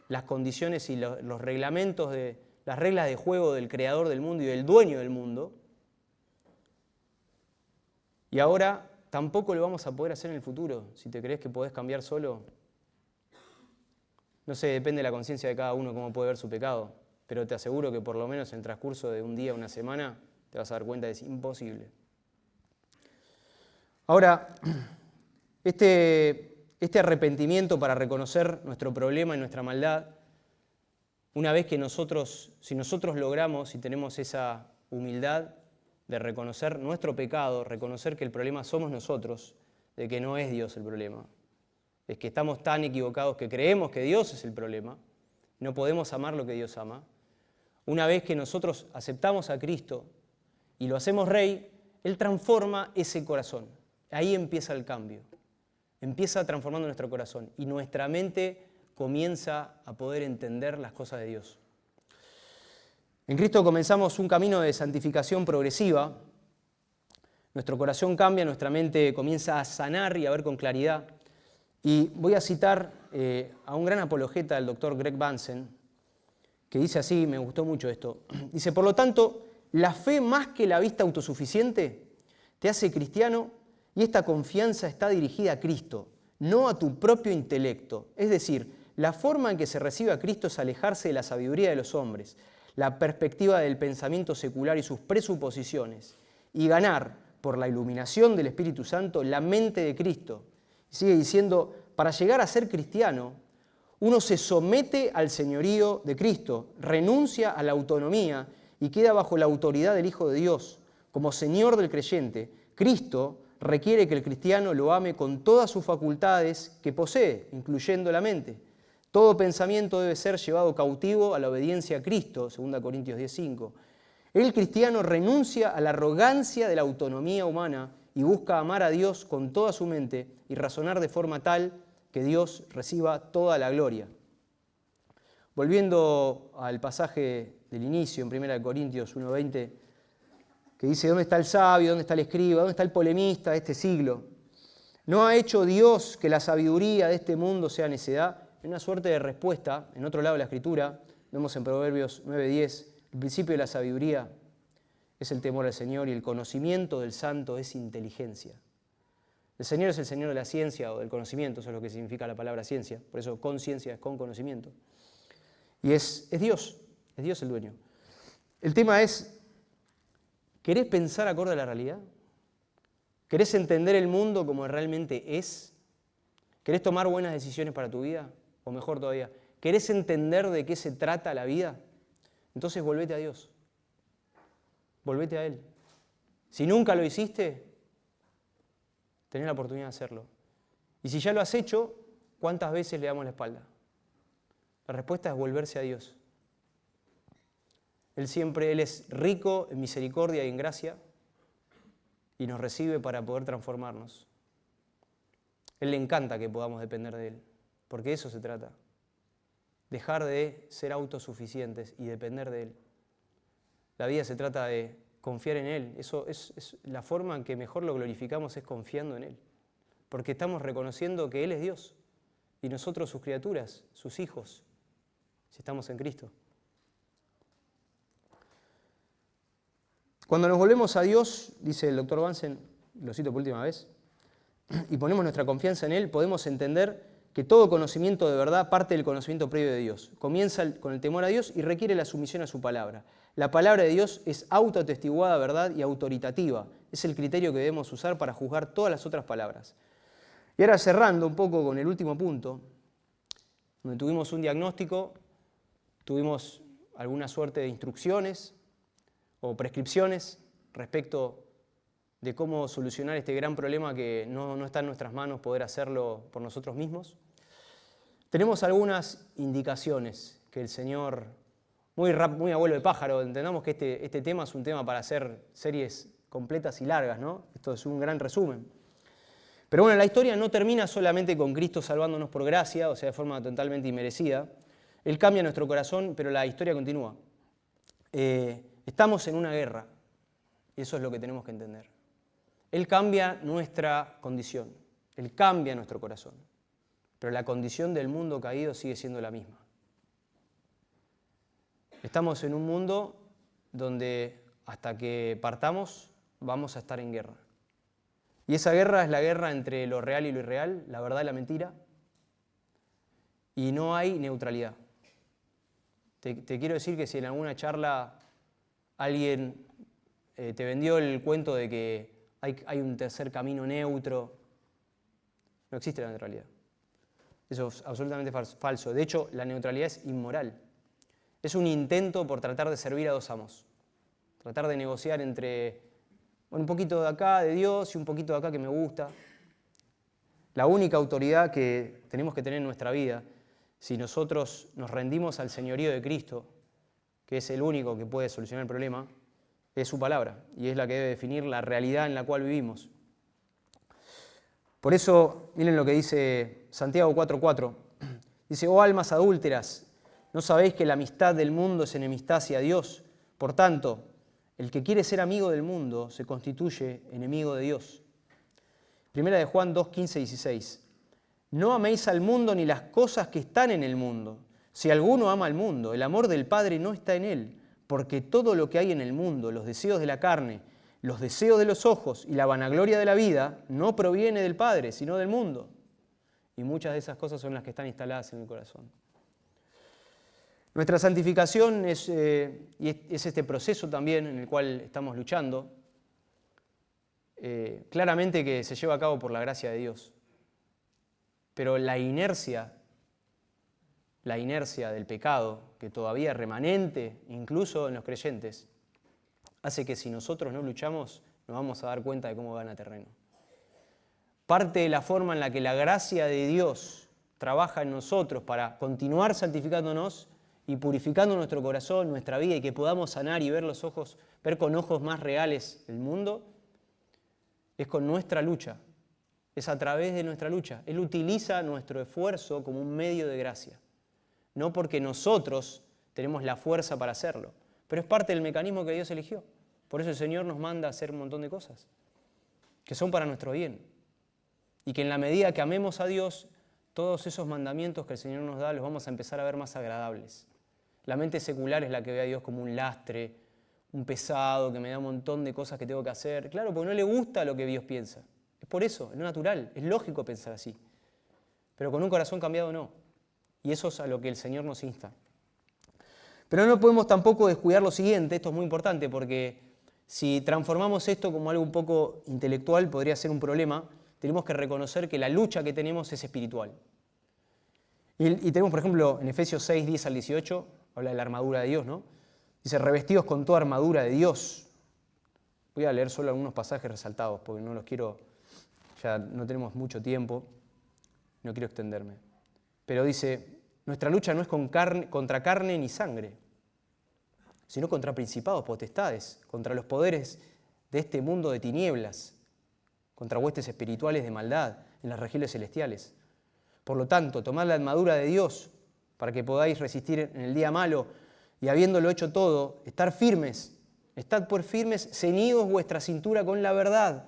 las condiciones y los reglamentos, las reglas de juego del creador del mundo y del dueño del mundo. Y ahora tampoco lo vamos a poder hacer en el futuro. Si te crees que podés cambiar solo, no sé, depende de la conciencia de cada uno cómo puede ver su pecado, pero te aseguro que por lo menos en el transcurso de un día, una semana, te vas a dar cuenta de que es imposible. Ahora, este arrepentimiento para reconocer nuestro problema y nuestra maldad, una vez que si nosotros logramos y tenemos esa humildad de reconocer nuestro pecado, reconocer que el problema somos nosotros, de que no es Dios el problema, es que estamos tan equivocados que creemos que Dios es el problema, no podemos amar lo que Dios ama. Una vez que nosotros aceptamos a Cristo y lo hacemos Rey, Él transforma ese corazón. Ahí empieza el cambio. Empieza transformando nuestro corazón y nuestra mente comienza a poder entender las cosas de Dios. En Cristo comenzamos un camino de santificación progresiva. Nuestro corazón cambia, nuestra mente comienza a sanar y a ver con claridad. Y voy a citar a un gran apologeta, el doctor Greg Bunsen, que dice así, me gustó mucho esto. Dice, por lo tanto, la fe más que la vista autosuficiente te hace cristiano y esta confianza está dirigida a Cristo, no a tu propio intelecto. Es decir, la forma en que se recibe a Cristo es alejarse de la sabiduría de los hombres, la perspectiva del pensamiento secular y sus presuposiciones, y ganar, por la iluminación del Espíritu Santo, la mente de Cristo. Sigue diciendo, para llegar a ser cristiano, Uno se somete al señorío de Cristo, renuncia a la autonomía y queda bajo la autoridad del Hijo de Dios. Como Señor del creyente, Cristo requiere que el cristiano lo ame con todas sus facultades que posee, incluyendo la mente. Todo pensamiento debe ser llevado cautivo a la obediencia a Cristo, 2 Corintios 10:5. El cristiano renuncia a la arrogancia de la autonomía humana y busca amar a Dios con toda su mente y razonar de forma tal que Dios reciba toda la gloria. Volviendo al pasaje del inicio, en 1 Corintios 1:20, que dice, ¿dónde está el sabio? ¿Dónde está el escriba? ¿Dónde está el polemista de este siglo? ¿No ha hecho Dios que la sabiduría de este mundo sea necedad? En una suerte de respuesta, en otro lado de la Escritura, vemos en Proverbios 9:10, el principio de la sabiduría es el temor al Señor y el conocimiento del santo es inteligencia. El Señor es el Señor de la ciencia o del conocimiento, eso es lo que significa la palabra ciencia, por eso conciencia es con conocimiento. Y es Dios el dueño. El tema es, ¿querés pensar acorde a la realidad? ¿Querés entender el mundo como realmente es? ¿Querés tomar buenas decisiones para tu vida? O mejor todavía, ¿querés entender de qué se trata la vida? Entonces volvete a Dios. Volvete a Él. Si nunca lo hiciste, tenés la oportunidad de hacerlo. Y si ya lo has hecho, ¿cuántas veces le damos la espalda? La respuesta es volverse a Dios. Él es rico en misericordia y en gracia y nos recibe para poder transformarnos. Él le encanta que podamos depender de Él, porque de eso se trata. Dejar de ser autosuficientes y depender de Él. La vida se trata de confiar en Él. Eso es la forma en que mejor lo glorificamos, es confiando en Él. Porque estamos reconociendo que Él es Dios y nosotros sus criaturas, sus hijos, si estamos en Cristo. Cuando nos volvemos a Dios, dice el Dr. Bansen, lo cito por última vez, y ponemos nuestra confianza en Él, podemos entender que todo conocimiento de verdad parte del conocimiento previo de Dios. Comienza con el temor a Dios y requiere la sumisión a su palabra. La palabra de Dios es autoatestiguada verdad y autoritativa. Es el criterio que debemos usar para juzgar todas las otras palabras. Y ahora cerrando un poco con el último punto, donde tuvimos un diagnóstico, tuvimos alguna suerte de instrucciones o prescripciones respecto de cómo solucionar este gran problema que no está en nuestras manos poder hacerlo por nosotros mismos. Tenemos algunas indicaciones que el Señor, muy abuelo de pájaro, entendamos que este tema es un tema para hacer series completas y largas, ¿no? Esto es un gran resumen. Pero bueno, la historia no termina solamente con Cristo salvándonos por gracia, o sea, de forma totalmente inmerecida. Él cambia nuestro corazón, pero la historia continúa. Estamos en una guerra, y eso es lo que tenemos que entender. Él cambia nuestra condición, Él cambia nuestro corazón, pero la condición del mundo caído sigue siendo la misma. Estamos en un mundo donde hasta que partamos vamos a estar en guerra. Y esa guerra es la guerra entre lo real y lo irreal, la verdad y la mentira, y no hay neutralidad. Te quiero decir que si en alguna charla alguien te vendió el cuento de que hay un tercer camino neutro, no existe la neutralidad. Eso es absolutamente falso. De hecho, la neutralidad es inmoral. Es un intento por tratar de servir a dos amos. Tratar de negociar entre un poquito de acá de Dios y un poquito de acá que me gusta. La única autoridad que tenemos que tener en nuestra vida, si nosotros nos rendimos al señorío de Cristo, que es el único que puede solucionar el problema, es su palabra y es la que debe definir la realidad en la cual vivimos. Por eso, miren lo que dice Santiago 4:4. Dice, oh almas adúlteras, ¿no sabéis que la amistad del mundo es enemistad hacia Dios? Por tanto, el que quiere ser amigo del mundo se constituye enemigo de Dios. Primera de Juan 2:15-16. No améis al mundo ni las cosas que están en el mundo. Si alguno ama al mundo, el amor del Padre no está en él, porque todo lo que hay en el mundo, los deseos de la carne, los deseos de los ojos y la vanagloria de la vida, no proviene del Padre, sino del mundo. Y muchas de esas cosas son las que están instaladas en el corazón. Nuestra santificación es este proceso también en el cual estamos luchando. Claramente que se lleva a cabo por la gracia de Dios. Pero la inercia la inercia del pecado, que todavía es remanente, incluso en los creyentes, hace que si nosotros no luchamos, nos vamos a dar cuenta de cómo gana terreno. Parte de la forma en la que la gracia de Dios trabaja en nosotros para continuar santificándonos y purificando nuestro corazón, nuestra vida, y que podamos sanar y ver con ojos más reales el mundo, es con nuestra lucha. Es a través de nuestra lucha. Él utiliza nuestro esfuerzo como un medio de gracia. No porque nosotros tenemos la fuerza para hacerlo, pero es parte del mecanismo que Dios eligió. Por eso el Señor nos manda a hacer un montón de cosas que son para nuestro bien. Y que en la medida que amemos a Dios, todos esos mandamientos que el Señor nos da los vamos a empezar a ver más agradables. La mente secular es la que ve a Dios como un lastre, un pesado que me da un montón de cosas que tengo que hacer. Claro, porque no le gusta lo que Dios piensa. Es por eso, es lo natural, es lógico pensar así. Pero con un corazón cambiado no. Y eso es a lo que el Señor nos insta. Pero no podemos tampoco descuidar lo siguiente, esto es muy importante, porque si transformamos esto como algo un poco intelectual podría ser un problema. Tenemos que reconocer que la lucha que tenemos es espiritual. Y tenemos, por ejemplo, en Efesios 6, 10 al 18, habla de la armadura de Dios, ¿no? Dice, revestidos con toda armadura de Dios. Voy a leer solo algunos pasajes resaltados, porque no los quiero, ya no tenemos mucho tiempo, no quiero extenderme. Pero dice, nuestra lucha no es contra carne ni sangre, sino contra principados, potestades, contra los poderes de este mundo de tinieblas, contra huestes espirituales de maldad en las regiones celestiales. Por lo tanto, tomad la armadura de Dios para que podáis resistir en el día malo y habiéndolo hecho todo, estar firmes. Estad por firmes, ceñidos vuestra cintura con la verdad,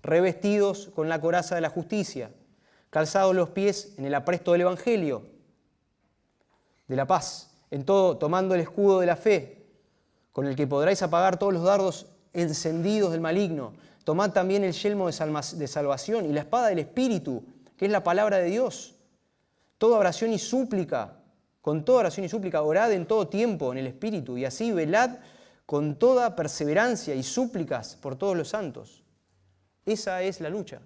revestidos con la coraza de la justicia, calzados los pies en el apresto del Evangelio, de la paz, en todo tomando el escudo de la fe, con el que podréis apagar todos los dardos encendidos del maligno. Tomad también el yelmo de salvación y la espada del Espíritu, que es la palabra de Dios. Toda oración y súplica, con toda oración y súplica, orad en todo tiempo en el Espíritu, y así velad con toda perseverancia y súplicas por todos los santos. Esa es la lucha.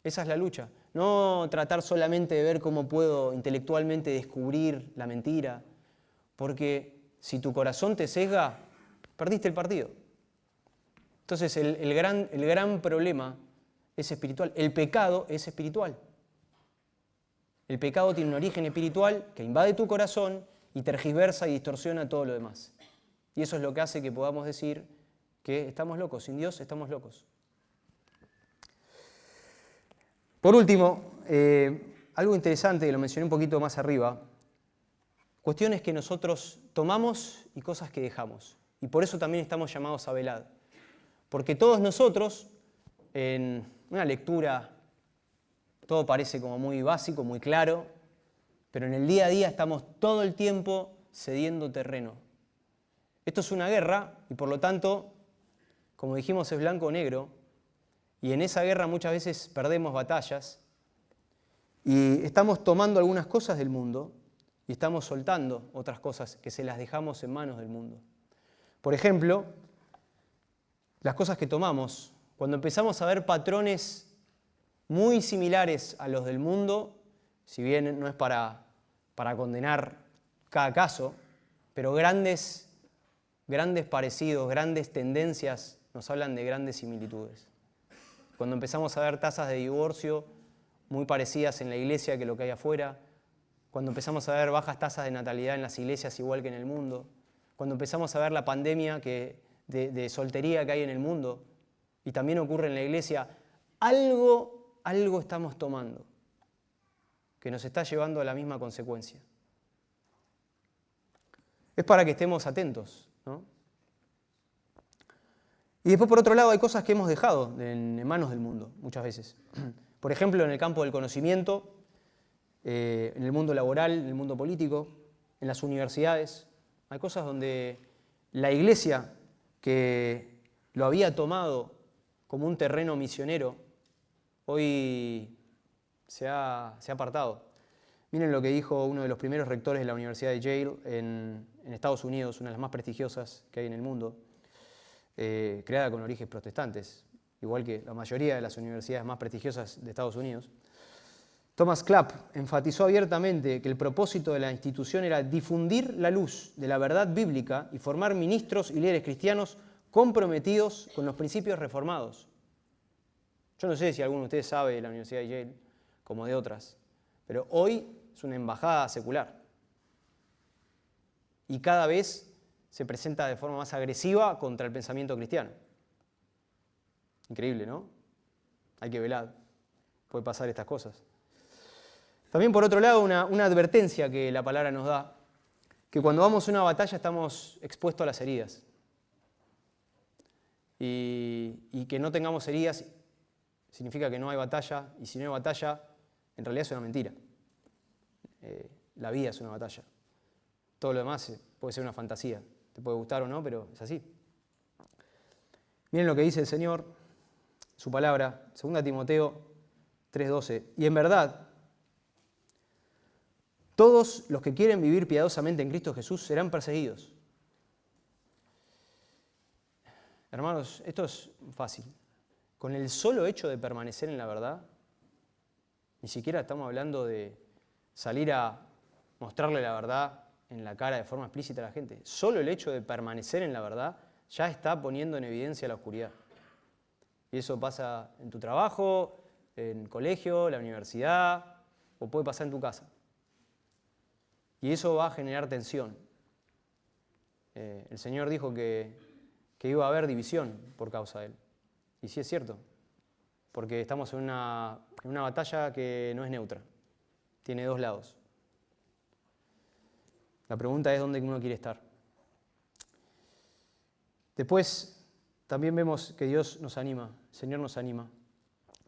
Esa es la lucha. No tratar solamente de ver cómo puedo intelectualmente descubrir la mentira, porque si tu corazón te sesga, perdiste el partido. Entonces el gran problema es espiritual. El pecado es espiritual. El pecado tiene un origen espiritual que invade tu corazón y tergiversa y distorsiona todo lo demás. Y eso es lo que hace que podamos decir que estamos locos. Sin Dios estamos locos. Por último, algo interesante que lo mencioné un poquito más arriba, cuestiones que nosotros tomamos y cosas que dejamos. Y por eso también estamos llamados a velad. Porque todos nosotros, en una lectura, todo parece como muy básico, muy claro, pero en el día a día estamos todo el tiempo cediendo terreno. Esto es una guerra y por lo tanto, como dijimos, es blanco o negro, y en esa guerra muchas veces perdemos batallas y estamos tomando algunas cosas del mundo y estamos soltando otras cosas que se las dejamos en manos del mundo. Por ejemplo, las cosas que tomamos, cuando empezamos a ver patrones muy similares a los del mundo, si bien no es para condenar cada caso, pero grandes parecidos, grandes tendencias nos hablan de grandes similitudes. Cuando empezamos a ver tasas de divorcio muy parecidas en la iglesia que lo que hay afuera, cuando empezamos a ver bajas tasas de natalidad en las iglesias igual que en el mundo, cuando empezamos a ver la pandemia de soltería que hay en el mundo y también ocurre en la iglesia, algo estamos tomando que nos está llevando a la misma consecuencia. Es para que estemos atentos, ¿no? Y después, por otro lado, hay cosas que hemos dejado en manos del mundo, muchas veces. Por ejemplo, en el campo del conocimiento, en el mundo laboral, en el mundo político, en las universidades. Hay cosas donde la iglesia, que lo había tomado como un terreno misionero, hoy se ha apartado. Miren lo que dijo uno de los primeros rectores de la Universidad de Yale en Estados Unidos, una de las más prestigiosas que hay en el mundo, creada con orígenes protestantes, igual que la mayoría de las universidades más prestigiosas de Estados Unidos. Thomas Clapp enfatizó abiertamente que el propósito de la institución era difundir la luz de la verdad bíblica y formar ministros y líderes cristianos comprometidos con los principios reformados. Yo no sé si alguno de ustedes sabe de la Universidad de Yale, como de otras, pero hoy es una embajada secular. Y cada vez se presenta de forma más agresiva contra el pensamiento cristiano. Increíble, ¿no? Hay que velar. Puede pasar estas cosas. También, por otro lado, una advertencia que la palabra nos da, que cuando vamos a una batalla estamos expuestos a las heridas. Y que no tengamos heridas significa que no hay batalla, y si no hay batalla, en realidad es una mentira. La vida es una batalla. Todo lo demás puede ser una fantasía. Te puede gustar o no, pero es así. Miren lo que dice el Señor, su palabra, 2 Timoteo 3:12. Y en verdad, todos los que quieren vivir piadosamente en Cristo Jesús serán perseguidos. Hermanos, esto es fácil. Con el solo hecho de permanecer en la verdad, ni siquiera estamos hablando de salir a mostrarle la verdad en la cara de forma explícita a la gente. Solo el hecho de permanecer en la verdad ya está poniendo en evidencia la oscuridad. Y eso pasa en tu trabajo, en el colegio, la universidad, o puede pasar en tu casa. Y eso va a generar tensión. El Señor dijo que iba a haber división por causa de Él. Y sí es cierto, porque estamos en una batalla que no es neutra, tiene dos lados. La pregunta es dónde uno quiere estar. Después, también vemos que Dios nos anima, el Señor nos anima,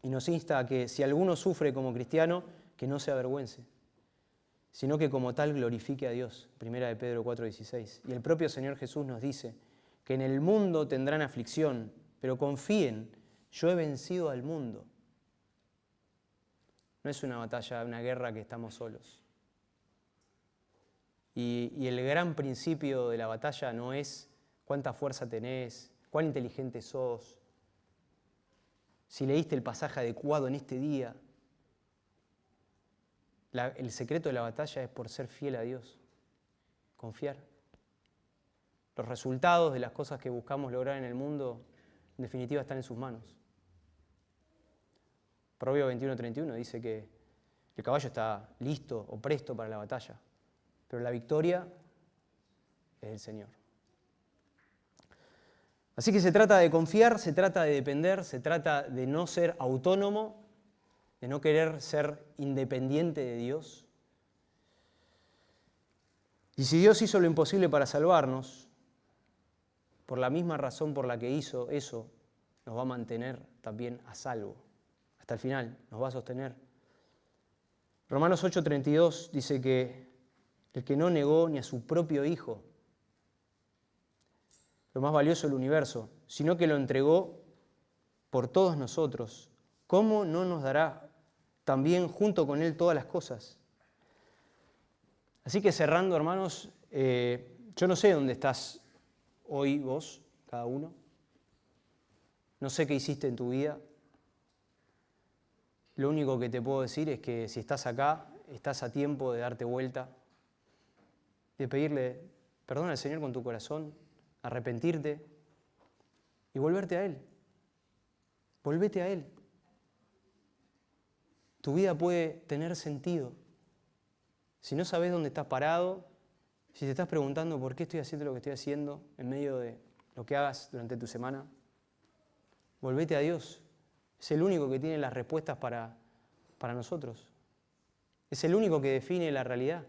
y nos insta a que si alguno sufre como cristiano, que no se avergüence, sino que como tal glorifique a Dios. 1 de Pedro 4:16. Y el propio Señor Jesús nos dice que en el mundo tendrán aflicción, pero confíen, yo he vencido al mundo. No es una batalla, una guerra que estamos solos. Y el gran principio de la batalla no es cuánta fuerza tenés, cuán inteligente sos, si leíste el pasaje adecuado en este día. El secreto de la batalla es por ser fiel a Dios, confiar. Los resultados de las cosas que buscamos lograr en el mundo, en definitiva, están en sus manos. Proverbio 21:31 dice que el caballo está listo o presto para la batalla, pero la victoria es del Señor. Así que se trata de confiar, se trata de depender, se trata de no ser autónomo, de no querer ser independiente de Dios. Y si Dios hizo lo imposible para salvarnos, por la misma razón por la que hizo eso, nos va a mantener también a salvo. Hasta el final, nos va a sostener. Romanos 8:32 dice que el que no negó ni a su propio Hijo, lo más valioso del universo, sino que lo entregó por todos nosotros, ¿cómo no nos dará también junto con Él todas las cosas? Así que cerrando, hermanos, yo no sé dónde estás hoy vos, cada uno. No sé qué hiciste en tu vida. Lo único que te puedo decir es que si estás acá, estás a tiempo de darte vuelta, de pedirle perdón al Señor con tu corazón, arrepentirte y volverte a Él. Volvete a Él. Tu vida puede tener sentido. Si no sabes dónde estás parado, si te estás preguntando por qué estoy haciendo lo que estoy haciendo en medio de lo que hagas durante tu semana, volvete a Dios. Es el único que tiene las respuestas para nosotros. Es el único que define la realidad.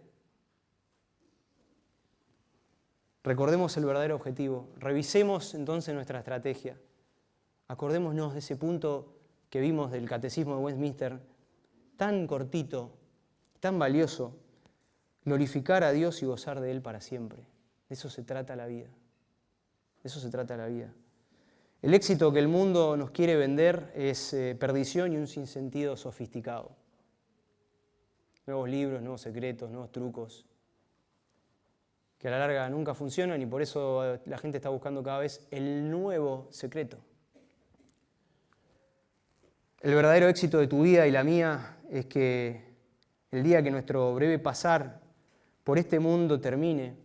Recordemos el verdadero objetivo. Revisemos entonces nuestra estrategia. Acordémonos de ese punto que vimos del Catecismo de Westminster, tan cortito, tan valioso. Glorificar a Dios y gozar de Él para siempre. De eso se trata la vida. De eso se trata la vida. El éxito que el mundo nos quiere vender es perdición y un sinsentido sofisticado. Nuevos libros, nuevos secretos, nuevos trucos, que a la larga nunca funcionan y por eso la gente está buscando cada vez el nuevo secreto. El verdadero éxito de tu vida y la mía es que el día que nuestro breve pasar por este mundo termine,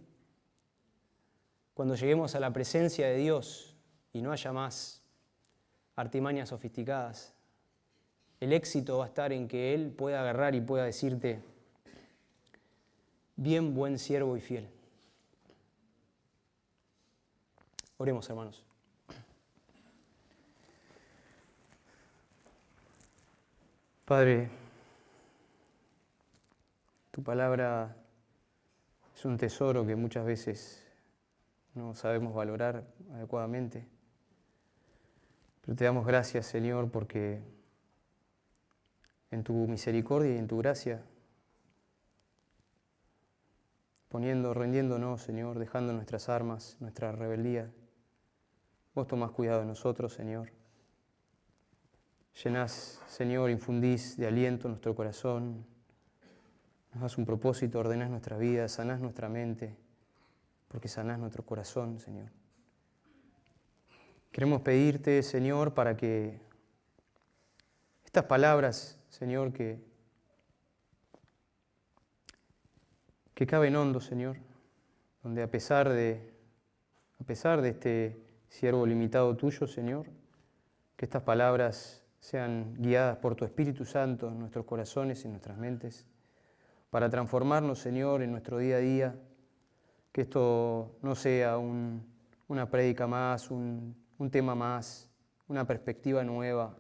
cuando lleguemos a la presencia de Dios y no haya más artimañas sofisticadas, el éxito va a estar en que Él pueda agarrar y pueda decirte: bien, buen siervo y fiel. Oremos, hermanos. Padre, tu palabra es un tesoro que muchas veces no sabemos valorar adecuadamente. Pero te damos gracias, Señor, porque en tu misericordia y en tu gracia, rindiéndonos, Señor, dejando nuestras armas, nuestra rebeldía, vos tomás cuidado de nosotros, Señor. Llenás, Señor, infundís de aliento nuestro corazón, nos das un propósito, ordenás nuestra vida, sanás nuestra mente, porque sanás nuestro corazón, Señor. Queremos pedirte, Señor, para que estas palabras, Señor, que caben hondo, Señor, donde a pesar de este siervo limitado tuyo, Señor, que estas palabras sean guiadas por tu Espíritu Santo en nuestros corazones y en nuestras mentes, para transformarnos, Señor, en nuestro día a día, que esto no sea una prédica más, un tema más, una perspectiva nueva.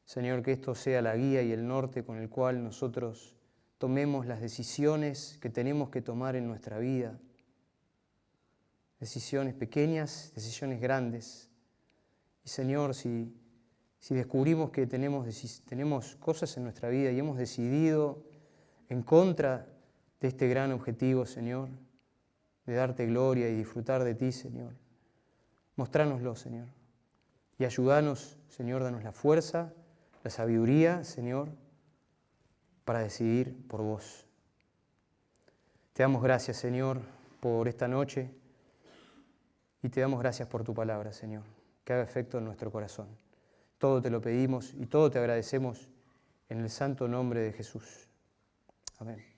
Señor, que esto sea la guía y el norte con el cual nosotros tomemos las decisiones que tenemos que tomar en nuestra vida. Decisiones pequeñas, decisiones grandes. Y Señor, si descubrimos que tenemos cosas en nuestra vida y hemos decidido en contra de este gran objetivo, Señor, de darte gloria y disfrutar de ti, Señor, mostránoslo, Señor. Y ayúdanos, Señor, danos la fuerza, la sabiduría, Señor, para decidir por vos. Te damos gracias, Señor, por esta noche y te damos gracias por tu palabra, Señor, que haga efecto en nuestro corazón. Todo te lo pedimos y todo te agradecemos en el santo nombre de Jesús. Amén.